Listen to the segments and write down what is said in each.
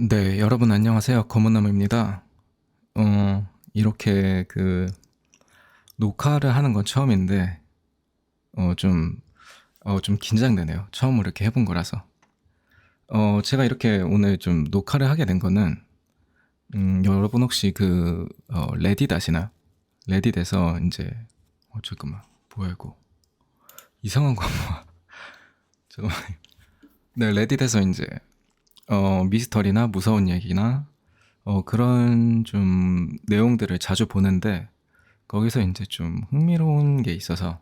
네, 여러분 안녕하세요. 검은나무입니다. 이렇게 녹화를 하는 건 처음인데, 어, 좀, 좀 긴장되네요. 처음으로 이렇게 해본 거라서. 제가 이렇게 오늘 좀 녹화를 하게 된 거는, 여러분 혹시 레딧 아시나요? 레딧에서 이제, 잠깐만, 뭐야 이거. 이상한 거. 잠깐만. 네, 레딧에서 이제, 미스터리나 무서운 얘기나, 그런 좀 내용들을 자주 보는데, 거기서 이제 좀 흥미로운 게 있어서,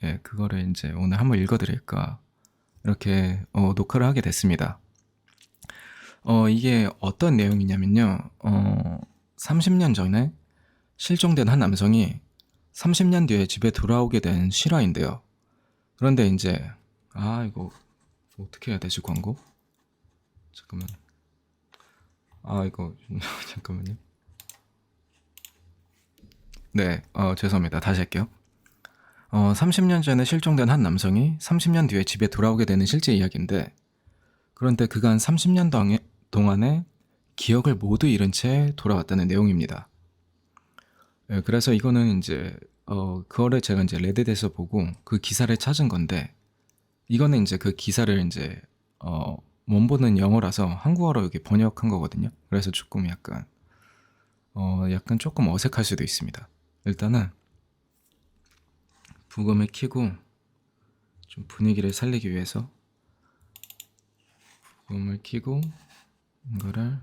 예, 그거를 이제 오늘 한번 읽어드릴까, 이렇게, 녹화를 하게 됐습니다. 이게 어떤 내용이냐면요, 30년 전에 실종된 한 남성이 30년 뒤에 집에 돌아오게 된 실화인데요. 그런데 이제, 이거, 어떻게 해야 되지, 광고? 잠깐만. 이거, 잠깐만요. 네, 죄송합니다. 다시 할게요. 30년 전에 실종된 한 남성이 30년 뒤에 집에 돌아오게 되는 실제 이야기인데, 그런데 그간 30년 동안에 기억을 모두 잃은 채 돌아왔다는 내용입니다. 예, 그래서 이거는 이제, 그거를 제가 이제 레딧에서 보고 그 기사를 찾은 건데, 이거는 이제 그 기사를 이제, 원본은 영어라서 한국어로 이렇게 번역한 거거든요. 그래서 조금 약간 조금 어색할 수도 있습니다. 일단은, 부금을 켜고 좀 분위기를 살리기 위해서 부금을 켜고 이거를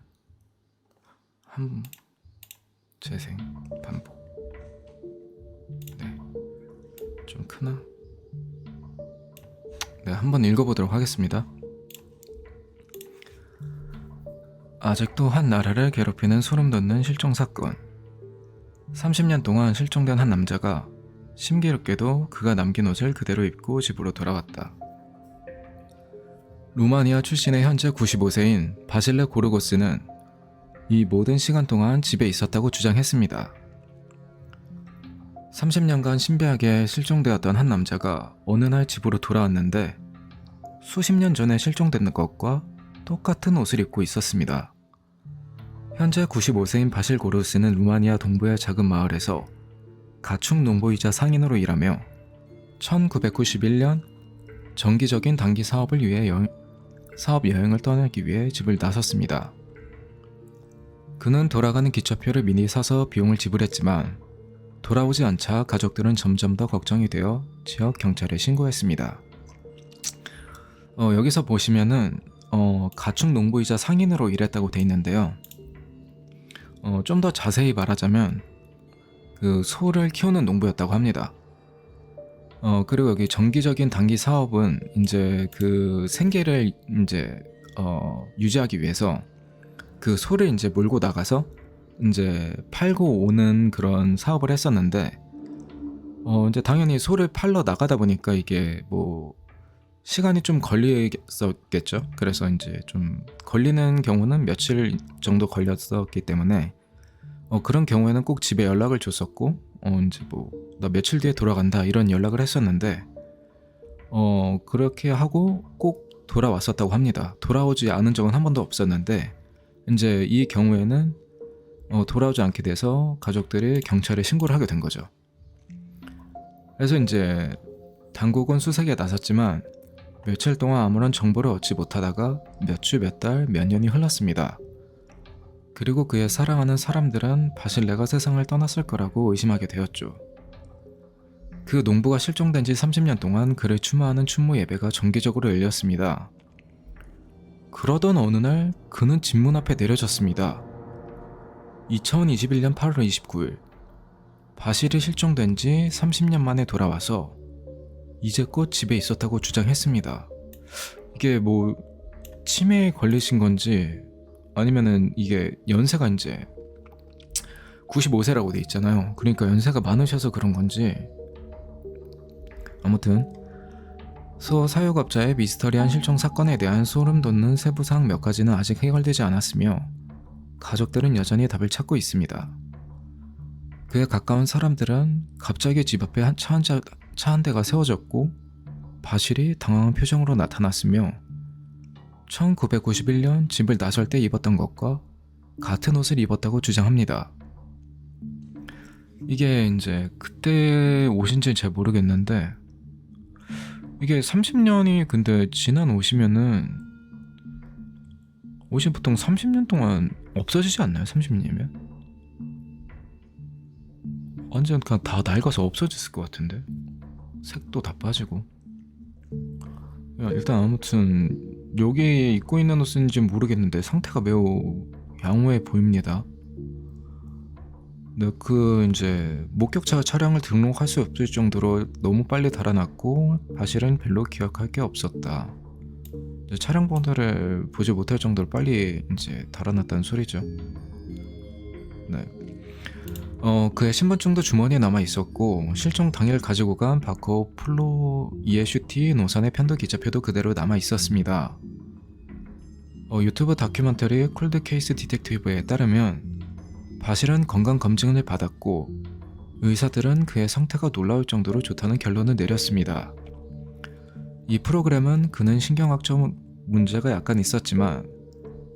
한 재생 반복. 네, 좀 크나? 네, 한번 읽어보도록 하겠습니다. 아직도 한 나라를 괴롭히는 소름 돋는 실종 사건. 30년 동안 실종된 한 남자가 심기롭게도 그가 남긴 옷을 그대로 입고 집으로 돌아왔다. 루마니아 출신의 현재 95세인 바실레 고르고스는 이 모든 시간 동안 집에 있었다고 주장했습니다. 30년간 신비하게 실종되었던 한 남자가 어느 날 집으로 돌아왔는데 수십 년 전에 실종된 것과 똑같은 옷을 입고 있었습니다. 현재 95세인 바실 고르스는 루마니아 동부의 작은 마을에서 가축 농부이자 상인으로 일하며 1991년 정기적인 단기 사업을 위해 사업 여행을 떠나기 위해 집을 나섰습니다. 그는 돌아가는 기차표를 미리 사서 비용을 지불했지만 돌아오지 않자 가족들은 점점 더 걱정이 되어 지역 경찰에 신고했습니다. 여기서 보시면은 가축 농부이자 상인으로 일했다고 돼 있는데요. 좀 더 자세히 말하자면 그 소를 키우는 농부였다고 합니다. 그리고 여기 정기적인 단기 사업은 이제 그 생계를 이제 유지하기 위해서 그 소를 이제 몰고 나가서 이제 팔고 오는 그런 사업을 했었는데, 이제 당연히 소를 팔러 나가다 보니까 이게 뭐 시간이 좀 걸리겠었겠죠. 그래서 이제 좀 걸리는 경우는 며칠 정도 걸렸었기 때문에 그런 경우에는 꼭 집에 연락을 줬었고, 이제 뭐 나 며칠 뒤에 돌아간다 이런 연락을 했었는데, 그렇게 하고 꼭 돌아왔었다고 합니다. 돌아오지 않은 적은 한 번도 없었는데, 이제 이 경우에는 돌아오지 않게 돼서 가족들이 경찰에 신고를 하게 된 거죠. 그래서 이제 당국은 수색에 나섰지만 며칠 동안 아무런 정보를 얻지 못하다가 몇 주, 몇 달, 몇 년이 흘렀습니다. 그리고 그의 사랑하는 사람들은 바실레가 세상을 떠났을 거라고 의심하게 되었죠. 그 농부가 실종된 지 30년 동안 그를 추모하는 추모 예배가 정기적으로 열렸습니다. 그러던 어느 날 그는 집 문 앞에 내려졌습니다. 2021년 8월 29일 바실이 실종된 지 30년 만에 돌아와서 이제껏 집에 있었다고 주장했습니다. 이게 뭐 치매에 걸리신 건지 아니면은 이게 연세가 이제 95세라고 돼 있잖아요. 그러니까 연세가 많으셔서 그런 건지, 아무튼 소 사육업자의 미스터리한 실종 사건에 대한 소름 돋는 세부사항 몇 가지는 아직 해결되지 않았으며 가족들은 여전히 답을 찾고 있습니다. 그에 가까운 사람들은 갑자기 집 앞에 차 한 대가 세워졌고 바실이 당황한 표정으로 나타났으며 1991년 집을 나설 때 입었던 것과 같은 옷을 입었다고 주장합니다. 이게 이제 그때 옷인지 잘 모르겠는데 이게 30년이 근데 지난 옷이면은 옷이 보통 30년 동안 없어지지 않나요? 30년이면? 완전 그냥 다 낡아서 없어졌을 것 같은데 색도 다 빠지고. 야, 일단 아무튼 여기 입고 있는 옷인지 모르겠는데 상태가 매우 양호해 보입니다. 네, 이제 목격자가 차량을 등록할 수 없을 정도로 너무 빨리 달아났고 사실은 별로 기억할 게 없었다. 이제 차량 번호를 보지 못할 정도로 빨리 이제 달아났다는 소리죠. 네. 그의 신분증도 주머니에 남아 있었고 실종 당일 가지고 간 바코 플로 이에슈티 노산의 편도 기차표도 그대로 남아 있었습니다. 유튜브 다큐멘터리 콜드 케이스 디텍티브에 따르면 바실은 건강검진을 받았고 의사들은 그의 상태가 놀라울 정도로 좋다는 결론을 내렸습니다. 이 프로그램은 그는 신경학적 문제가 약간 있었지만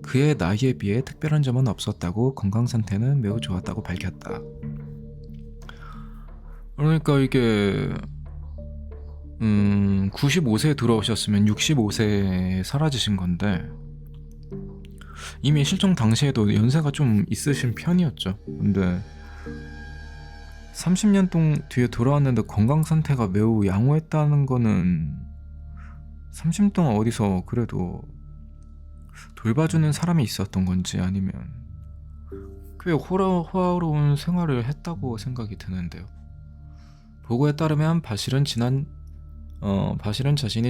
그의 나이에 비해 특별한 점은 없었다고 건강 상태는 매우 좋았다고 밝혔다. 그러니까 이게 95세에 들어오셨으면 65세에 사라지신 건데 이미 실종 당시에도 연세가 좀 있으신 편이었죠. 근데 30년 뒤에 돌아왔는데 건강 상태가 매우 양호했다는 거는 30년 동안 어디서 그래도 돌봐주는 사람이 있었던 건지 아니면 꽤 호화로운 생활을 했다고 생각이 드는데요. 보고에 따르면 바실은 자신이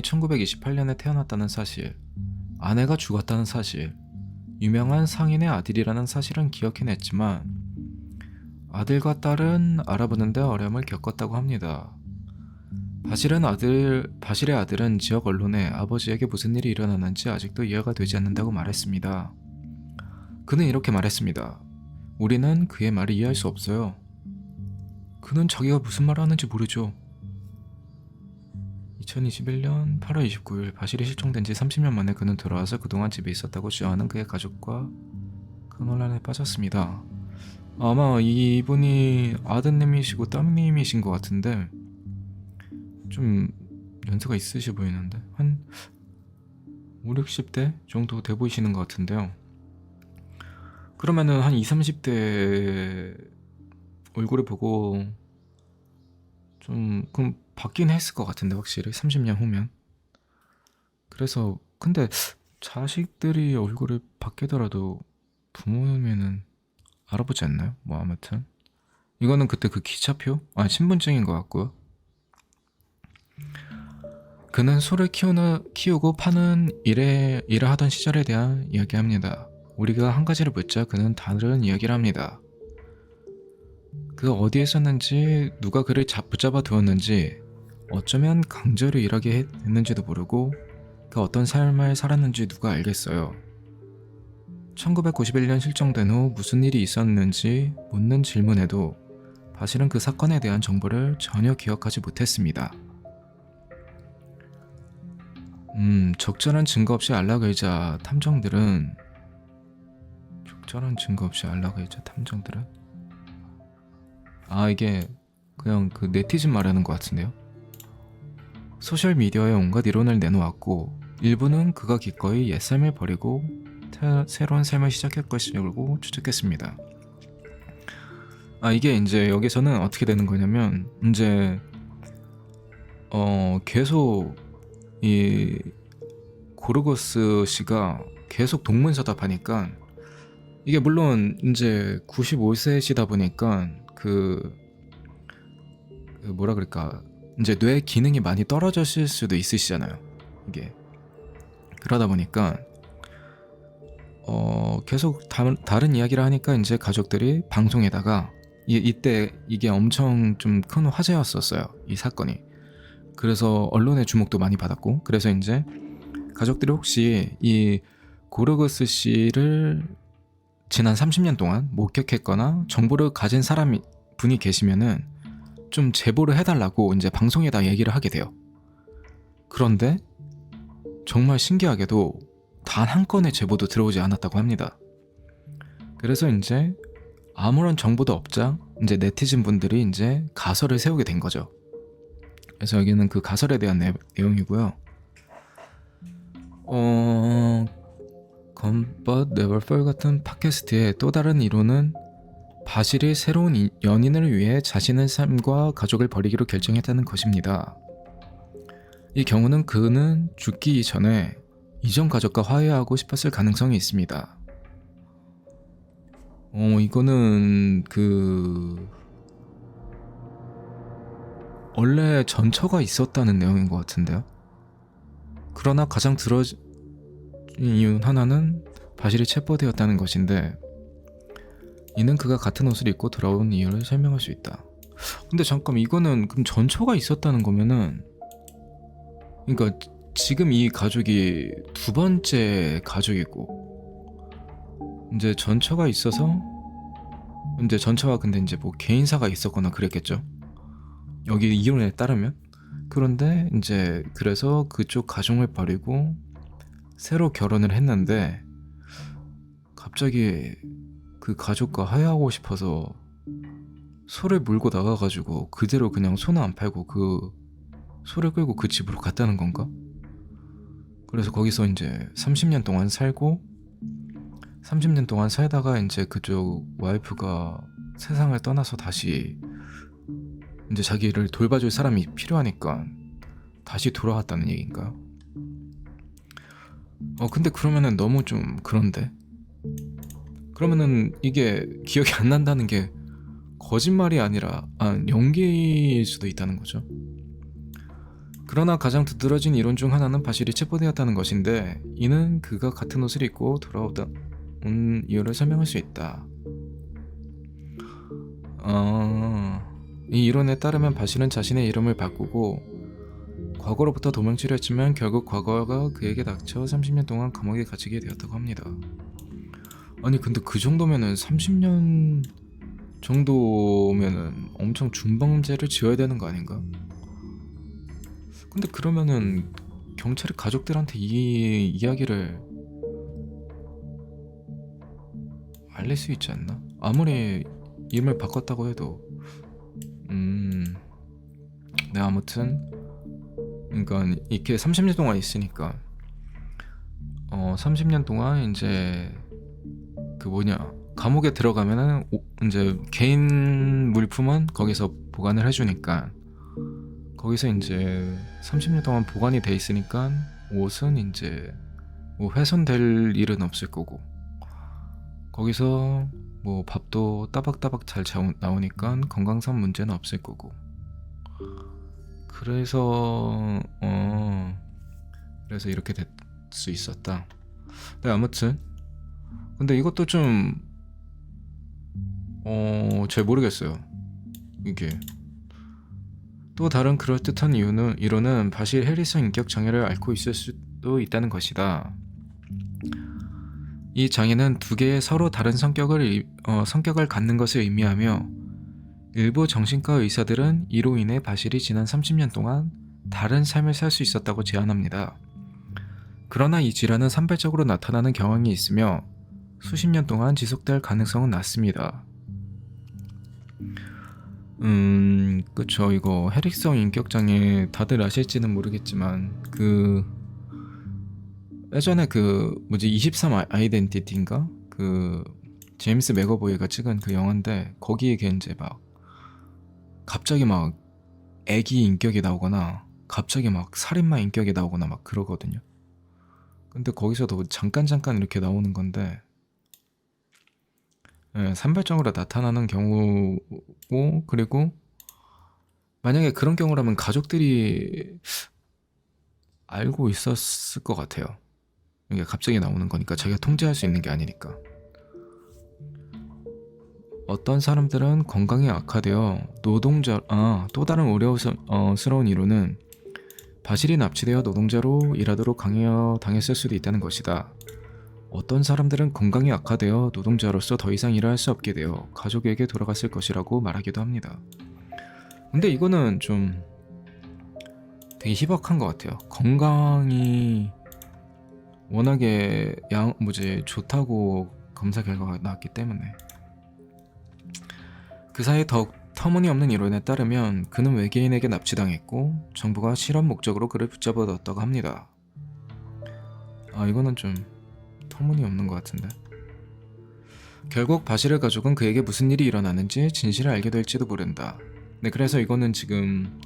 1928년에 태어났다는 사실, 아내가 죽었다는 사실, 유명한 상인의 아들이라는 사실은 기억해냈지만 아들과 딸은 알아보는데 어려움을 겪었다고 합니다. 바실의 아들은 지역 언론에 아버지에게 무슨 일이 일어났는지 아직도 이해가 되지 않는다고 말했습니다. 그는 이렇게 말했습니다. 우리는 그의 말을 이해할 수 없어요. 그는 자기가 무슨 말을 하는지 모르죠. 2021년 8월 29일 바실이 실종된 지 30년 만에 그는 돌아와서 그동안 집에 있었다고 주장하는 그의 가족과 큰 혼란에 빠졌습니다. 아마 이분이 아드님이시고 따님이신 것 같은데 좀 연세가 있으시 보이는데 한 5, 60대 정도 돼 보이시는 것 같은데요. 그러면은 한 20, 30대 얼굴을 보고 좀 그럼 바뀌긴 했을 것 같은데 확실히 30년 후면. 그래서 근데 자식들이 얼굴을 바뀌더라도 부모님은 알아보지 않나요? 뭐 아무튼 이거는 그때 그 기차표? 신분증인 것 같고요. 그는 소를 키우고 파는 일을 하던 시절에 대한 이야기합니다. 우리가 한 가지를 묻자 그는 다른 이야기를 합니다. 그 어디에 있었는지 누가 그를 붙잡아 두었는지 어쩌면 강제로 일하게 했는지도 모르고 그 어떤 삶을 살았는지 누가 알겠어요. 1991년 실종된 후 무슨 일이 있었는지 묻는 질문에도 바실은 그 사건에 대한 정보를 전혀 기억하지 못했습니다. 적절한 증거 없이 안락의자 탐정들은 이게 그냥 그 네티즌 말하는 것 같은데요. 소셜미디어에 온갖 이론을 내놓았고 일부는 그가 기꺼이 옛삶을 버리고 새로운 삶을 시작할 것이라고 추측했습니다. 이게 이제 여기서는 어떻게 되는 거냐면 이제 계속 이 고르고스 씨가 계속 동문서답하니까 이게 물론 이제 95세시다 보니까 뭐라 그럴까 이제 뇌 기능이 많이 떨어졌을 수도 있으시잖아요. 이게 그러다 보니까 계속 다른 이야기를 하니까 이제 가족들이 방송에다가 이때 이게 엄청 좀 큰 화제였었어요. 이 사건이. 그래서 언론의 주목도 많이 받았고 그래서 이제 가족들이 혹시 이 고르고스 씨를 지난 30년 동안 목격했거나 정보를 가진 분이 계시면은 좀 제보를 해달라고 이제 방송에다 얘기를 하게 돼요. 그런데 정말 신기하게도 단 한 건의 제보도 들어오지 않았다고 합니다. 그래서 이제 아무런 정보도 없자 이제 네티즌 분들이 이제 가설을 세우게 된 거죠. 그래서 여기는 그 가설에 대한 내용이고요. But Never Fall 같은 팟캐스트의 또 다른 이론은 바실이 새로운 연인을 위해 자신의 삶과 가족을 버리기로 결정했다는 것입니다. 이 경우는 그는 죽기 전에 이전 가족과 화해하고 싶었을 가능성이 있습니다. 이거는 원래 전처가 있었다는 내용인 것 같은데요. 그러나 가장 들어진 이유 하나는 바실이 체포되었다는 것인데, 이는 그가 같은 옷을 입고 돌아온 이유를 설명할 수 있다. 근데 잠깐, 이거는 그럼 전처가 있었다는 거면은, 그러니까 지금 이 가족이 두 번째 가족이고, 이제 전처가 있어서 이제 전처가 근데 이제 뭐 개인사가 있었거나 그랬겠죠. 여기 이론에 따르면. 그런데 이제 그래서 그쪽 가족을 버리고 새로 결혼을 했는데, 갑자기 그 가족과 화해하고 싶어서 소를 몰고 나가가지고 그대로 그냥 소는 안 팔고 그 소를 끌고 그 집으로 갔다는 건가? 그래서 거기서 이제 30년 동안 살고, 30년 동안 살다가 이제 그쪽 와이프가 세상을 떠나서 다시 이제 자기를 돌봐줄 사람이 필요하니까 다시 돌아왔다는 얘기인가요? 근데 그러면은 너무 좀 그런데? 그러면은 이게 기억이 안 난다는 게 거짓말이 아니라 연기일 수도 있다는 거죠. 그러나 가장 두드러진 이론 중 하나는 바실이 체포되었다는 것인데, 이는 그가 같은 옷을 입고 돌아온 이유를 설명할 수 있다. 이 이론에 따르면 바실은 자신의 이름을 바꾸고 과거로부터 도망치려 했지만 결국 과거가 그에게 닥쳐 30년 동안 감옥에 갇히게 되었다고 합니다. 아니 근데 그 정도면은 30년 정도면은 엄청 중범죄를 지어야 되는 거 아닌가? 근데 그러면은 경찰이 가족들한테 이 이야기를 알릴 수 있지 않나? 아무리 이름을 바꿨다고 해도 네, 아무튼 그러니까 이렇게 30년 동안 있으니까 30년 동안 이제 감옥에 들어가면은 이제 개인 물품은 거기서 보관을 해주니까, 거기서 이제 30년 동안 보관이 돼 있으니까 옷은 이제 뭐 훼손될 일은 없을 거고, 거기서 뭐 밥도 따박따박 잘 나오니까 건강상 문제는 없을 거고, 그래서 이렇게 될 수 있었다. 네, 아무튼 근데 이것도 좀 잘 모르겠어요. 이게 또 다른 그럴듯한 이론은 바실 해리슨 인격 장애를 앓고 있을 수도 있다는 것이다. 이 장애는 두 개의 서로 다른 성격을 갖는 것을 의미하며, 일부 정신과 의사들은 이로 인해 바실이 지난 30년 동안 다른 삶을 살 수 있었다고 제안합니다. 그러나 이 질환은 산발적으로 나타나는 경향이 있으며 수십 년 동안 지속될 가능성은 낮습니다. 그쵸. 이거 해릭성 인격장애 다들 아실지는 모르겠지만 예전에 23 아이덴티티인가? 제임스 맥어보이가 찍은 그 영화인데, 거기에 이제 갑자기 애기 인격이 나오거나 갑자기 살인마 인격이 나오거나 그러거든요. 근데 거기서도 잠깐 이렇게 나오는 건데, 산발적으로 나타나는 경우고, 그리고 만약에 그런 경우라면 가족들이 알고 있었을 것 같아요. 이게 갑자기 나오는 거니까 자기가 통제할 수 있는 게 아니니까. 어떤 사람들은 건강이 악화되어 또 다른 우려스러운 이론은 바실이 납치되어 노동자로 일하도록 강요당했을 수도 있다는 것이다. 어떤 사람들은 건강이 악화되어 노동자로서 더 이상 일을 할 수 없게 되어 가족에게 돌아갔을 것이라고 말하기도 합니다. 근데 이거는 좀 되게 희박한 것 같아요. 건강이 워낙에 좋다고 검사 결과가 나왔기 때문에. 그 사이 더욱 터무니없는 이론에 따르면 그는 외계인에게 납치당했고 정부가 실험 목적으로 그를 붙잡아뒀다고 합니다. 이거는 좀 터무니없는 것 같은데. 결국 바실의 가족은 그에게 무슨 일이 일어나는지 진실을 알게 될지도 모른다. 네, 그래서 이거는 지금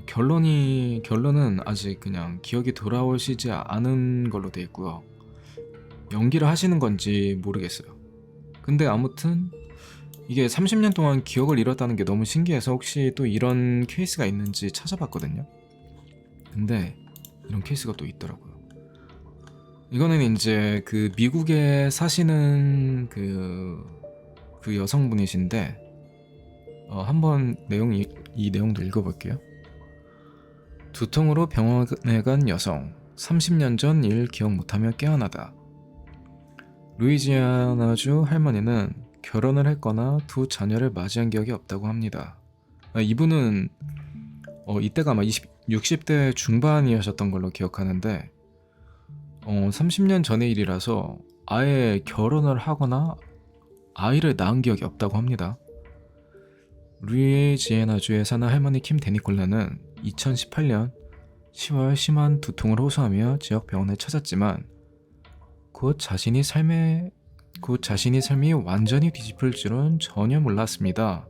결론은 아직 그냥 기억이 돌아오시지 않은 걸로 돼 있고요. 연기를 하시는 건지 모르겠어요. 근데 아무튼 이게 30년 동안 기억을 잃었다는 게 너무 신기해서 혹시 또 이런 케이스가 있는지 찾아봤거든요. 근데 이런 케이스가 또 있더라고요. 이거는 이제 그 미국에 사시는 그 여성분이신데 한번 이 내용도 읽어볼게요. 두통으로 병원에 간 여성. 30년 전 일 기억 못하며 깨어나다. 루이지아나주 할머니는 결혼을 했거나 두 자녀를 맞이한 기억이 없다고 합니다. 이분은 이때가 아마 60대 중반이셨던 걸로 기억하는데 30년 전의 일이라서 아예 결혼을 하거나 아이를 낳은 기억이 없다고 합니다. 루이지애나주에 사는 할머니 킴 데니콜라는 2018년 10월 심한 두통을 호소하며 지역 병원에 찾았지만 곧 자신이 삶이 완전히 뒤집힐 줄은 전혀 몰랐습니다.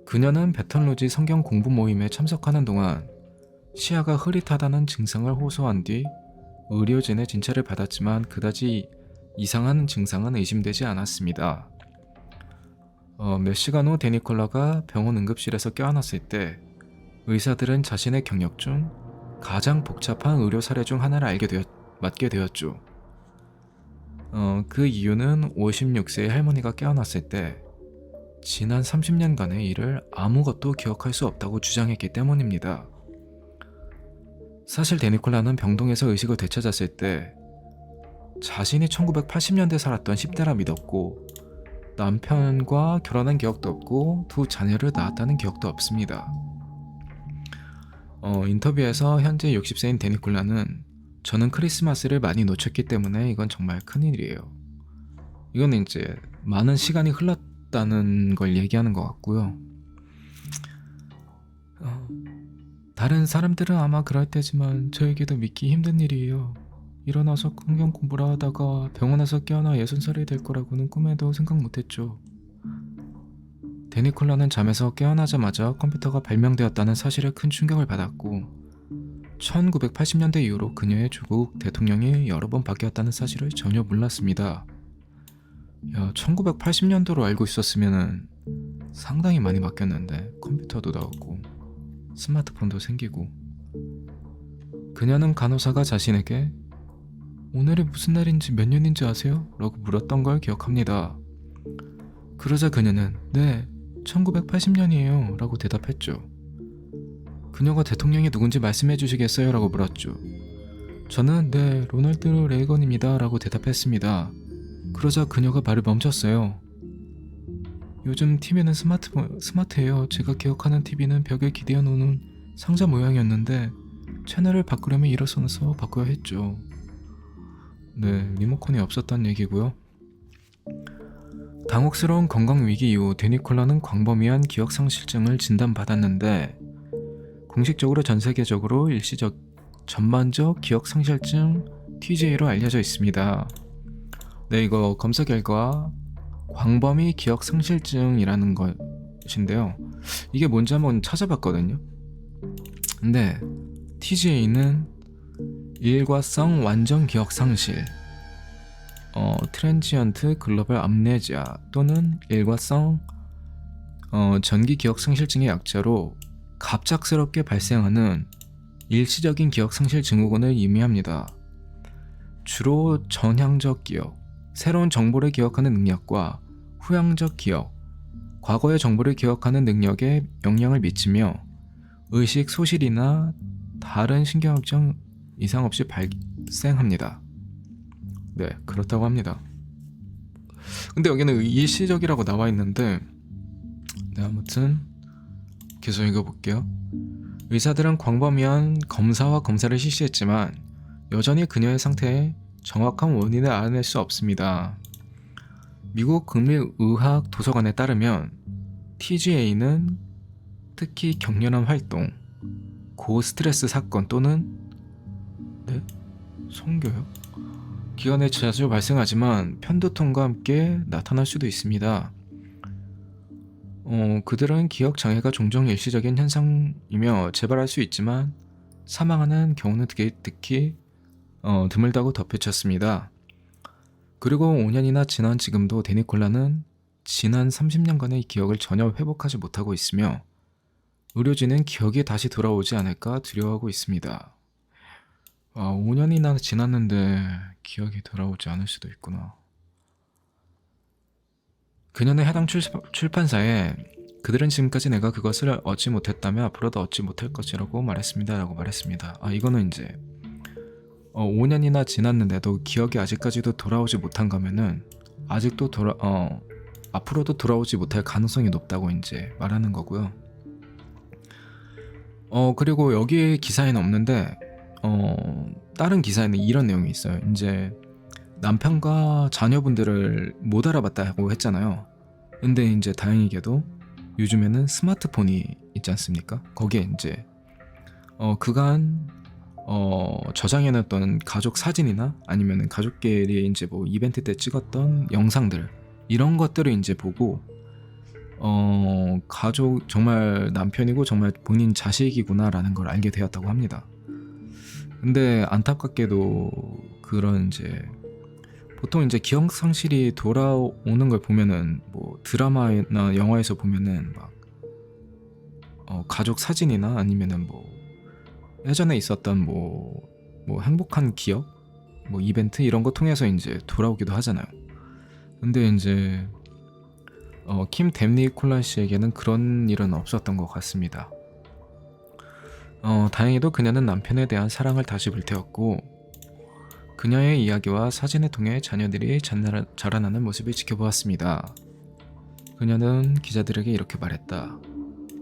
그녀는 베턴루지 성경 공부 모임에 참석하는 동안 시야가 흐릿하다는 증상을 호소한 뒤 의료진의 진찰을 받았지만 그다지 이상한 증상은 의심되지 않았습니다. 몇 시간 후 데니콜라가 병원 응급실에서 깨어났을 때 의사들은 자신의 경력 중 가장 복잡한 의료 사례 중 하나를 맡게 되었죠. 그 이유는 56세의 할머니가 깨어났을 때 지난 30년간의 일을 아무것도 기억할 수 없다고 주장했기 때문입니다. 사실 데니콜라는 병동에서 의식을 되찾았을 때 자신이 1980년대 살았던 10대라 믿었고 남편과 결혼한 기억도 없고 두 자녀를 낳았다는 기억도 없습니다. 인터뷰에서 현재 60세인 데니콜라는 저는 크리스마스를 많이 놓쳤기 때문에 이건 정말 큰일이에요. 이거는 이제 많은 시간이 흘렀다는 걸 얘기하는 것 같고요. 다른 사람들은 아마 그럴 테지만 저에게도 믿기 힘든 일이에요. 일어나서 성경 공부를 하다가 병원에서 깨어나 60살이 될 거라고는 꿈에도 생각 못했죠. 데니콜라는 잠에서 깨어나자마자 컴퓨터가 발명되었다는 사실에 큰 충격을 받았고 1980년대 이후로 그녀의 조국 대통령이 여러 번 바뀌었다는 사실을 전혀 몰랐습니다. 1980년도로 알고 있었으면 상당히 많이 바뀌었는데 컴퓨터도 나왔고 스마트폰도 생기고. 그녀는 간호사가 자신에게 오늘이 무슨 날인지 몇 년인지 아세요? 라고 물었던 걸 기억합니다. 그러자 그녀는 네, 1980년이에요 라고 대답했죠. 그녀가 대통령이 누군지 말씀해 주시겠어요? 라고 물었죠. 저는 네, 로널드 레이건입니다 라고 대답했습니다. 그러자 그녀가 말을 멈췄어요. 요즘 TV는 스마트해요. 제가 기억하는 TV는 벽에 기대어 놓는 상자 모양이었는데 채널을 바꾸려면 일어서서 바꿔야 했죠. 네, 리모컨이 없었단 얘기고요. 당혹스러운 건강위기 이후 데니콜라는 광범위한 기억상실증을 진단받았는데 공식적으로 전세계적으로 일시적 전반적 기억상실증 TJ로 알려져 있습니다. 네, 이거 검사 결과 광범위 기억상실증이라는 것인데요. 이게 뭔지 한번 찾아봤거든요. 근데 TJ는 일과성 완전 기억상실, 트랜지언트 글로벌 암네지아 또는 일과성 전기 기억상실증의 약자로 갑작스럽게 발생하는 일시적인 기억상실 증후군을 의미합니다. 주로 전향적 기억, 새로운 정보를 기억하는 능력과 후향적 기억, 과거의 정보를 기억하는 능력에 영향을 미치며 의식 소실이나 다른 신경학적 이상 없이 발생합니다. 네, 그렇다고 합니다. 근데 여기는 일시적이라고 나와 있는데 네, 아무튼 계속 읽어볼게요. 의사들은 광범위한 검사와 검사를 실시했지만 여전히 그녀의 상태에 정확한 원인을 알아낼 수 없습니다. 미국 국립의학 도서관에 따르면 TGA는 특히 격렬한 활동, 고스트레스 사건 또는 네? 성교요? 기간에 자주 발생하지만 편두통과 함께 나타날 수도 있습니다. 그들은 기억 장애가 종종 일시적인 현상이며 재발할 수 있지만 사망하는 경우는 특히 드물다고 덧붙였습니다. 그리고 5년이나 지난 지금도 데니콜라는 지난 30년간의 기억을 전혀 회복하지 못하고 있으며 의료진은 기억이 다시 돌아오지 않을까 두려워하고 있습니다. 5년이나 지났는데 기억이 돌아오지 않을 수도 있구나. 그녀는 해당 출판사에 그들은 지금까지 내가 그것을 얻지 못했다며 앞으로도 얻지 못할 것이라고 말했습니다. 라고 말했습니다. 이거는 이제 5년이나 지났는데도 기억이 아직까지도 돌아오지 못한 거면은 아직도 앞으로도 돌아오지 못할 가능성이 높다고 이제 말하는 거고요. 그리고 여기 기사에는 없는데 다른 기사에는 이런 내용이 있어요. 이제 남편과 자녀분들을 못 알아봤다고 했잖아요. 근데 이제 다행히게도 요즘에는 스마트폰이 있지 않습니까? 거기에 이제 그간 저장해놨던 가족 사진이나 아니면 가족끼리 이제 뭐 이벤트 때 찍었던 영상들 이런 것들을 이제 보고 가족 정말 남편이고 정말 본인 자식이구나라는 걸 알게 되었다고 합니다. 근데 안타깝게도 그런 이제 보통 이제 기억 상실이 돌아오는 걸 보면은 뭐 드라마나 영화에서 보면은 막 가족 사진이나 아니면은 뭐 예전에 있었던 뭐 행복한 기억, 뭐 이벤트 이런 거 통해서 이제 돌아오기도 하잖아요. 근데 이제 킴 댐니콜라 씨에게는 그런 일은 없었던 것 같습니다. 다행히도 그녀는 남편에 대한 사랑을 다시 불태웠고 그녀의 이야기와 사진을 통해 자녀들이 자라나는 모습을 지켜보았습니다. 그녀는 기자들에게 이렇게 말했다.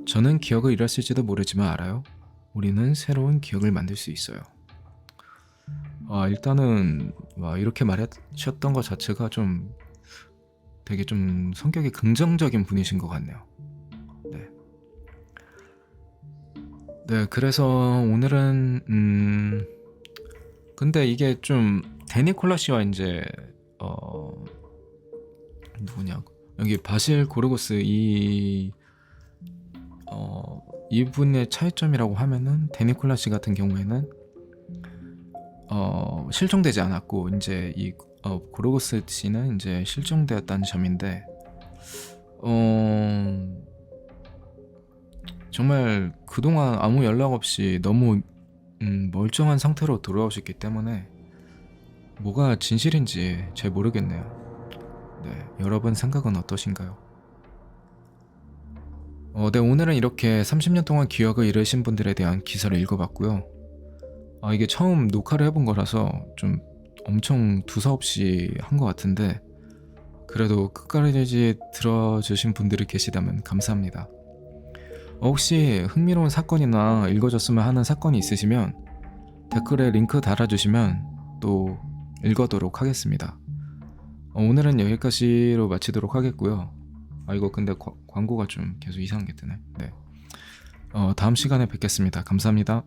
저는 기억을 잃었을지도 모르지만 알아요. 우리는 새로운 기억을 만들 수 있어요. 일단은 이렇게 말하셨던 것 자체가 좀 되게 좀 성격이 긍정적인 분이신 것 같네요. 네, 그래서 오늘은 근데 이게 좀 데니콜라 씨와 이제 누구냐 여기 바실 고르고스 이분의 차이점이라고 하면은 데니콜라 씨 같은 경우에는 실종되지 않았고 이제 이 고르고스 씨는 이제 실종되었다는 점인데 정말 그동안 아무 연락 없이 너무 멀쩡한 상태로 돌아오셨기 때문에 뭐가 진실인지 잘 모르겠네요. 네, 여러분 생각은 어떠신가요? 네, 오늘은 이렇게 30년 동안 기억을 잃으신 분들에 대한 기사를 읽어봤고요. 이게 처음 녹화를 해본 거라서 좀 엄청 두서없이 한 것 같은데 그래도 끝까지 들어주신 분들이 계시다면 감사합니다. 혹시 흥미로운 사건이나 읽어줬으면 하는 사건이 있으시면 댓글에 링크 달아주시면 또 읽어도록 하겠습니다. 오늘은 여기까지로 마치도록 하겠고요. 이거 근데 광고가 좀 계속 이상하게 뜨네. 네. 다음 시간에 뵙겠습니다. 감사합니다.